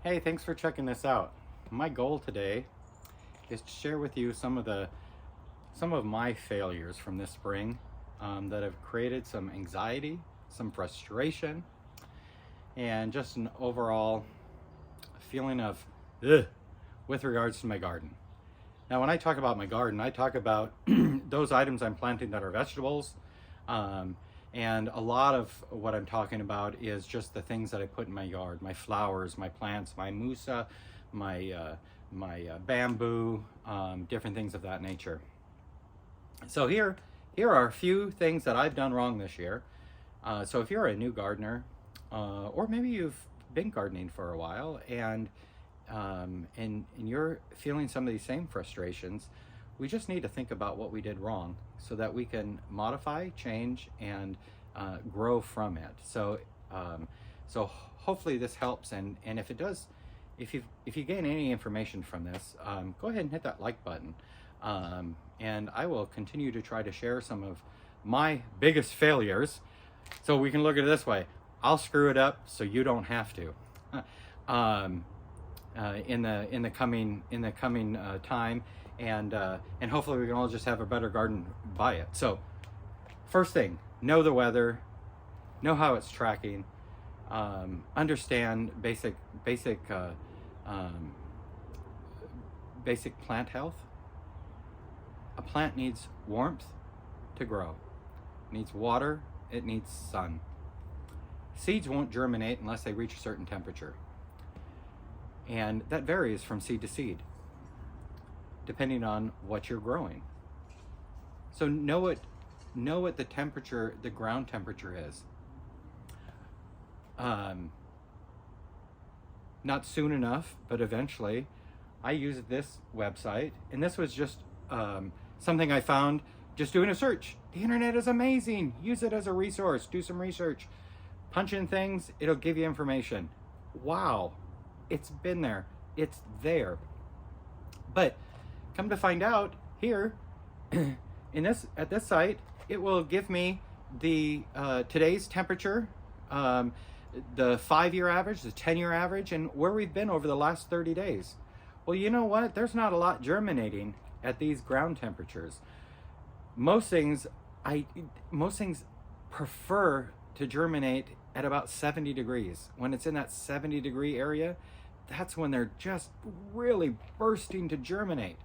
Hey, thanks for checking this out. My goal today is to share with you some of my failures from this spring that have created some anxiety, some frustration, and just an overall feeling of ugh with regards to my garden. Now, when I talk about my garden, I talk about those items I'm planting that are vegetables. Um, and a lot of what I'm talking about is just the things that I put in my yard, my flowers, my plants, my musa, my bamboo, different things of that nature. So here are a few things that I've done wrong this year. So if you're a new gardener, or maybe you've been gardening for a while and you're feeling some of these same frustrations, we just need to think about what we did wrong so that we can modify, change, and grow from it. So hopefully this helps, and if it does, if you gain any information from this, go ahead and hit that like button, and I will continue to try to share some of my biggest failures. So we can look at it this way: I'll screw it up so you don't have to. In the coming time, and hopefully we can all just have a better garden by it. So first thing, know the weather, know how it's tracking, understand basic plant health. A plant needs warmth to grow. It needs water, it needs sun. Seeds won't germinate unless they reach a certain temperature. And that varies from seed to seed, depending on what you're growing. So know what the temperature, the ground temperature is. Not soon enough, but eventually. I used this website, and this was just something I found just doing a search. The internet is amazing. Use it as a resource. Do some research. Punch in things, it'll give you information. Wow. It's been there. It's there. But come to find out, here at this site, it will give me the today's temperature, the 5-year average, the 10-year average, and where we've been over the last 30 days. Well, you know what? There's not a lot germinating at these ground temperatures. Most things prefer to germinate at about 70 degrees. When it's in that 70-degree area, that's when they're just really bursting to germinate.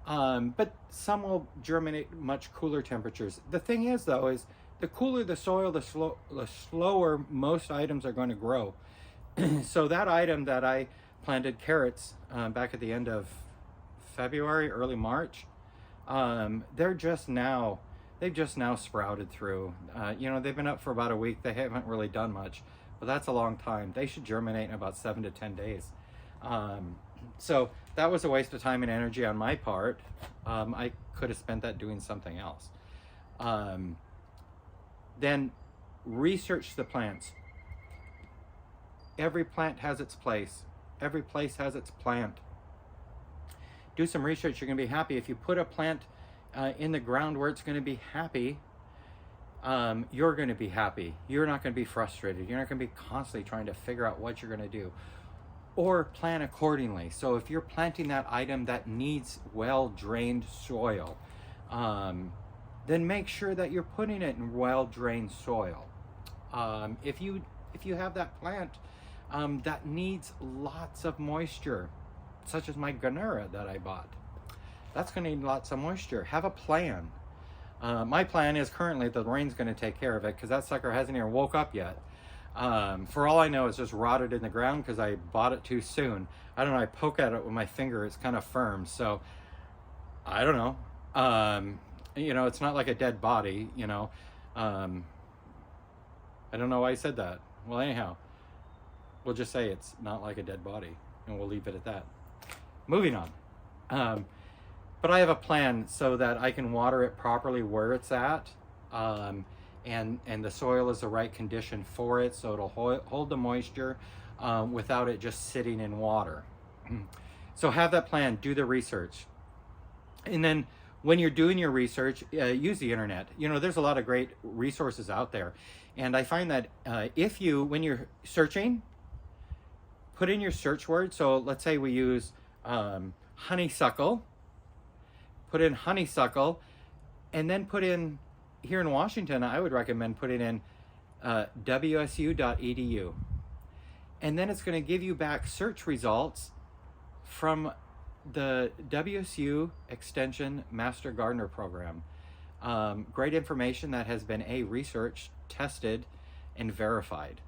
But some will germinate much cooler temperatures. The thing is, though, is the cooler the soil, the slower most items are going to grow. So that item that I planted carrots back at the end of February, early March, they've just now sprouted through. They've been up for about a week. They haven't really done much, but that's a long time. They should germinate in about 7 to 10 days. So that was a waste of time and energy on my part. I could have spent that doing something else. Then research the plants. Every plant has its place. Every place has its plant. Do some research. You're going to be happy. If you put a plant in the ground where it's going to be happy, you're going to be happy. You're not going to be frustrated. You're not going to be constantly trying to figure out what you're going to do. Or plan accordingly. So if you're planting that item that needs well-drained soil, then make sure that you're putting it in well-drained soil. If you have that plant that needs lots of moisture, such as my Ganura that I bought, that's going to need lots of moisture. Have a plan. My plan is currently the rain's going to take care of it because that sucker hasn't even woke up yet. For all I know, it's just rotted in the ground because I bought it too soon. I don't know. I poke at it with my finger. It's kind of firm. So I don't know. It's not like a dead body, I don't know why I said that. Well, anyhow, we'll just say it's not like a dead body and we'll leave it at that. Moving on. But I have a plan so that I can water it properly where it's at. And the soil is the right condition for it, so it'll hold the moisture without it just sitting in water. So have that plan, do the research. And then when you're doing your research, use the internet. There's a lot of great resources out there. And I find that when you're searching, put in your search word. So let's say we use honeysuckle. Put in honeysuckle, and then put in, here in Washington, I would recommend putting in wsu.edu. And then it's going to give you back search results from the WSU Extension Master Gardener Program. Great information that has been researched, tested, and verified.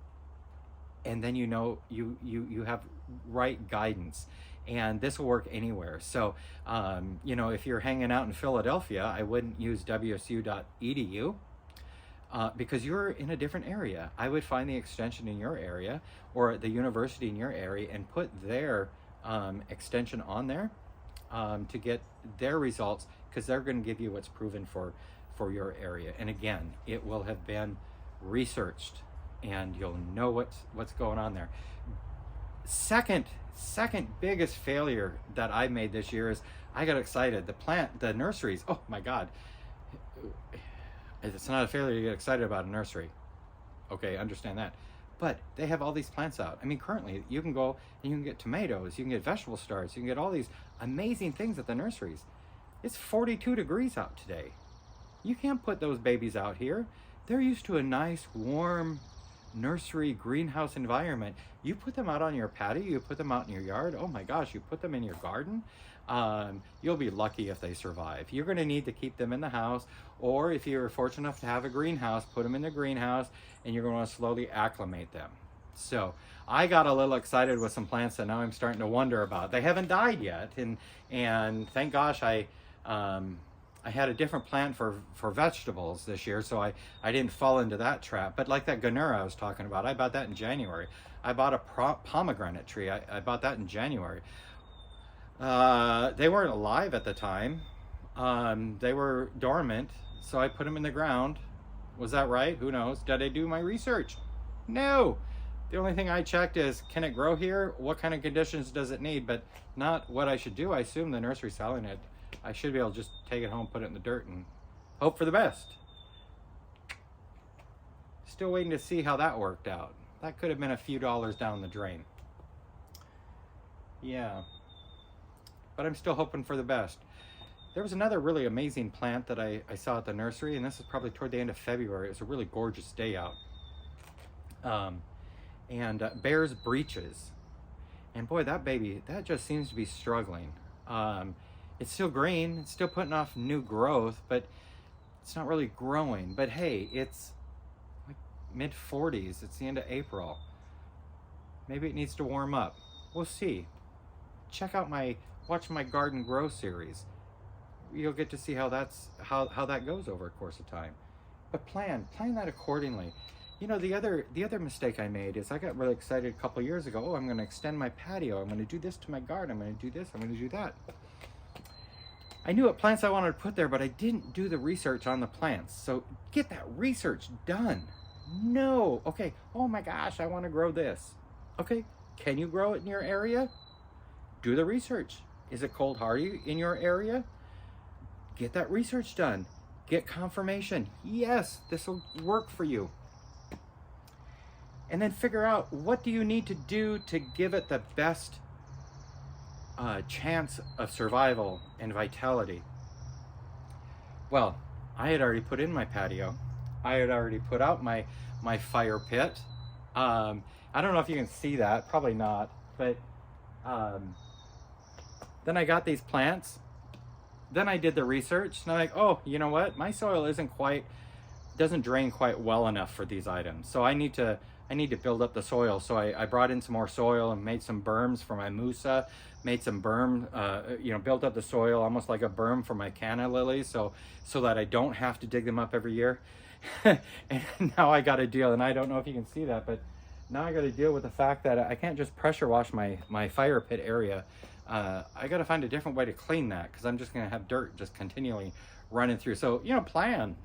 And then you have right guidance. And this will work anywhere. So, if you're hanging out in Philadelphia, I wouldn't use wsu.edu because you're in a different area. I would find the extension in your area or the university in your area and put their extension on there to get their results, because they're going to give you what's proven for your area. And again, it will have been researched, and you'll know what's going on there. Second biggest failure that I made this year is I got excited. The nurseries, oh my God. It's not a failure to get excited about a nursery. Okay, understand that. But they have all these plants out. I mean, currently you can go and you can get tomatoes, you can get vegetable starts, you can get all these amazing things at the nurseries. It's 42 degrees out today. You can't put those babies out here. They're used to a nice, warm nursery greenhouse environment. You put them out on your patio, you put them out in your yard, oh my gosh, you put them in your garden, you'll be lucky if they survive. You're going to need to keep them in the house, or if you're fortunate enough to have a greenhouse, put them in the greenhouse, and you're going to want to slowly acclimate them. So I got a little excited with some plants that now I'm starting to wonder about. They haven't died yet, and thank gosh I had a different plant for vegetables this year, so I didn't fall into that trap. But like that Ganura I was talking about, I bought that in January. I bought a pomegranate tree. I bought that in January. They weren't alive at the time. They were dormant, so I put them in the ground. Was that right? Who knows? Did I do my research? No. The only thing I checked is, can it grow here? What kind of conditions does it need? But not what I should do. I assume the nursery's selling it. I should be able to just take it home, put it in the dirt, and hope for the best. Still waiting to see how that worked out. That could have been a few dollars down the drain. Yeah. But I'm still hoping for the best. There was another really amazing plant that I saw at the nursery, and this is probably toward the end of February. It was a really gorgeous day out. Bear's breeches. And boy, that baby, that just seems to be struggling. It's still green, it's still putting off new growth, but it's not really growing. But hey, it's like mid-40s, it's the end of April. Maybe it needs to warm up. We'll see. Check out watch my Garden Grow series. You'll get to see how that goes over a course of time. But plan that accordingly. You know, the other mistake I made is I got really excited a couple years ago. Oh, I'm going to extend my patio. I'm going to do this to my garden. I'm going to do this. I'm going to do that. I knew what plants I wanted to put there, but I didn't do the research on the plants. So get that research done. No. Okay. Oh my gosh, I want to grow this. Okay. Can you grow it in your area? Do the research. Is it cold hardy in your area? Get that research done. Get confirmation. Yes, this will work for you. And then figure out, what do you need to do to give it the best chance of survival and vitality? Well, I had already put in my patio. I had already put out my fire pit. I don't know if you can see that, probably not, but then I got these plants. Then I did the research, and I'm like, oh, you know what? My soil doesn't drain quite well enough for these items. So I need to build up the soil. So I brought in some more soil and made some berms for my musa, made some built up the soil almost like a berm for my canna lilies, so that I don't have to dig them up every year. And now I got to deal, and I don't know if you can see that, but now I got to deal with the fact that I can't just pressure wash my fire pit area. I got to find a different way to clean that, because I'm just going to have dirt just continually running through. So, plan,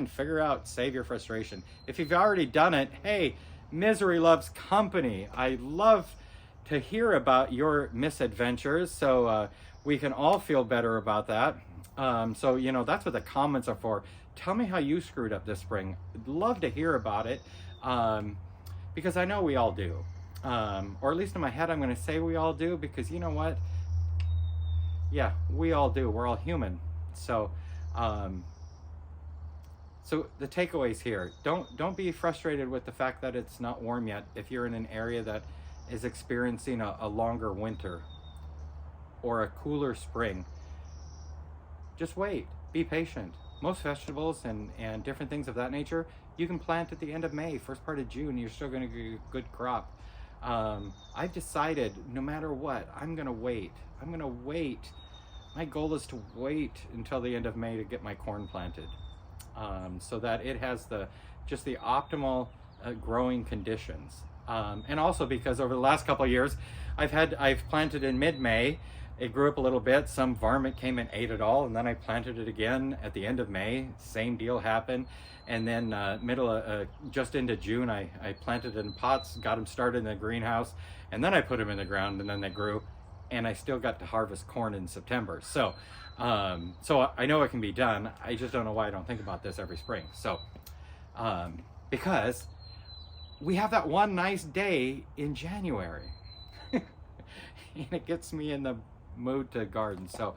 figure out, save your frustration. If you've already done it, hey, misery loves company. I love to hear about your misadventures, so we can all feel better about that. So, that's what the comments are for. Tell me how you screwed up this spring. I'd love to hear about it, because I know we all do. or at least in my head, I'm going to say we all do, because you know what? Yeah, we all do. We're all human. So, so the takeaways here: don't be frustrated with the fact that it's not warm yet. If you're in an area that is experiencing a longer winter or a cooler spring, just wait. Be patient. Most vegetables and different things of that nature, you can plant at the end of May, first part of June. You're still going to get a good crop. I've decided no matter what, I'm going to wait. I'm going to wait. My goal is to wait until the end of May to get my corn planted, so that it has just the optimal growing conditions. And also because over the last couple of years, I've planted in mid-May. It grew up a little bit. Some varmint came and ate it all, and then I planted it again at the end of May. Same deal happened. And then just into June, I planted it in pots, got them started in the greenhouse, and then I put them in the ground, and then they grew. And I still got to harvest corn in September. So I know it can be done. I just don't know why I don't think about this every spring. So because we have that one nice day in January, and it gets me in the mood to garden. So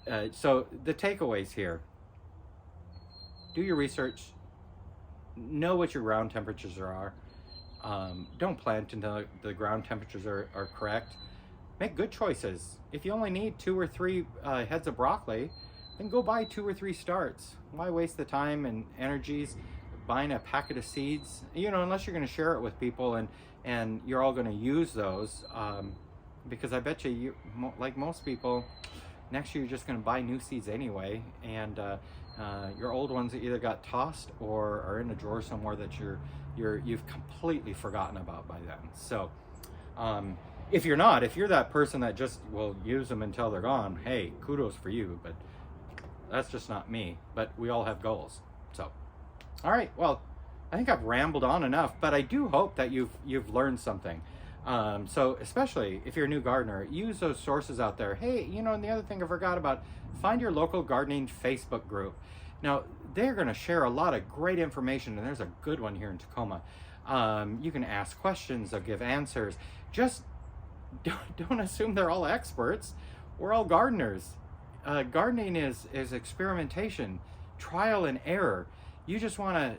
the takeaways here: do your research, know what your ground temperatures are. Don't plant until the ground temperatures are correct. Make good choices. If you only need 2 or 3 heads of broccoli, then go buy 2 or 3 starts. Why waste the time and energies buying a packet of seeds? Unless you're going to share it with people and you're all going to use those. Because I bet you, like most people, next year you're just going to buy new seeds anyway, and your old ones either got tossed or are in a drawer somewhere that you've completely forgotten about by then. So if you're that person that just will use them until they're gone, hey, kudos for you, but that's just not me. But we all have goals. So all right, well, I think I've rambled on enough, but I do hope that you've learned something. So especially if you're a new gardener, use those sources out there. Hey, and the other thing I forgot about, find your local gardening Facebook group. Now, they're going to share a lot of great information, and there's a good one here in Tacoma. You can ask questions, they'll give answers. Just don't assume they're all experts. We're all gardeners. Gardening is experimentation, trial and error. You just want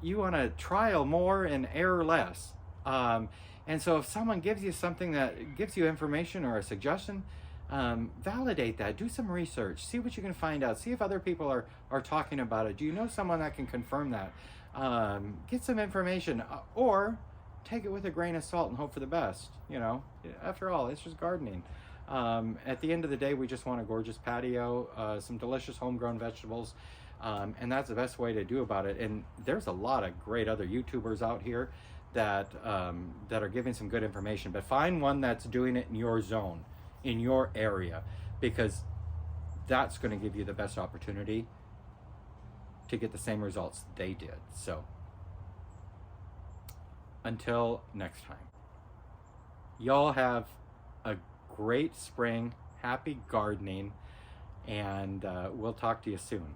to trial more and error less. And so if someone gives you something that gives you information or a suggestion, validate that. Do some research. See what you can find out. See if other people are talking about it. Do you know someone that can confirm that? Get some information, or take it with a grain of salt and hope for the best. After all, it's just gardening. At the end of the day, we just want a gorgeous patio, some delicious homegrown vegetables, and that's the best way to do about it. And there's a lot of great other YouTubers out here that are giving some good information, but find one that's doing it in your zone, in your area, because that's going to give you the best opportunity to get the same results they did. So until next time, y'all have a great spring, happy gardening, and we'll talk to you soon.